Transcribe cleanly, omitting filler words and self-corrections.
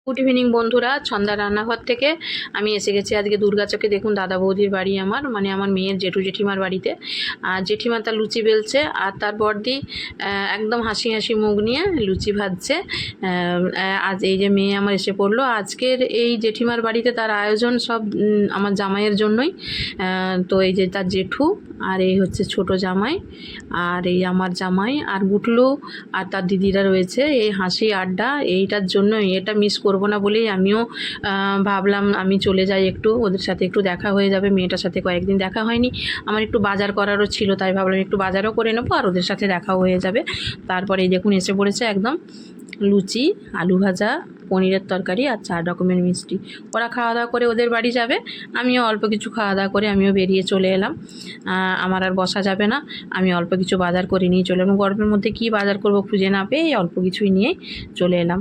Good evening বন্ধুরা, ছন্দা রান্নাঘর থেকে আমি এসে গেছি আজকে দুর্গাচকে। দেখুন দাদা বৌদির বাড়ি, আমার মেয়ের জেঠু জেঠিমার বাড়িতে। আর জেঠিমা তার লুচি বেলছে আর তার বড়দি একদম হাসি হাসি মুখ নিয়ে লুচি ভাজছে। আজ এই যে মেয়ে আমার এসে পড়লো। আজকের এই জেঠিমার বাড়িতে তার আয়োজন সব আমার জামাইয়ের জন্যই। তো এই যে তার জেঠু আর এই হচ্ছে ছোট জামাই আর এই আমার জামাই আর গুটলু আর তার দিদিরা রয়েছে। এই হাসি আড্ডা এইটার জন্য এটা মিস করব না বলেই আমিও ভাবলাম আমি চলে যাই, একটু ওদের সাথে একটু দেখা হয়ে যাবে। মেয়েটার সাথে কয়েকদিন দেখা হয়নি, আমার একটু বাজার করারও ছিল, তাই ভাবলাম একটু বাজারও করে নেবো আর ওদের সাথে দেখাও হয়ে যাবে। তারপরে এই দেখুন এসে পড়েছে একদম লুচি, আলু ভাজা, পনিরের তরকারি আর 4 রকমের মিষ্টি। ওরা খাওয়া দাওয়া করে ওদের বাড়ি যাবে, আমিও অল্প কিছু খাওয়া দাওয়া করে আমিও বেরিয়ে চলে এলাম। আমার আর বসা যাবে না, আমি অল্প কিছু বাজার করে নিয়ে চলে এলাম। গরমের মধ্যে কী বাজার করব খুঁজে না পেয়ে অল্প কিছুই নিয়ে চলে এলাম।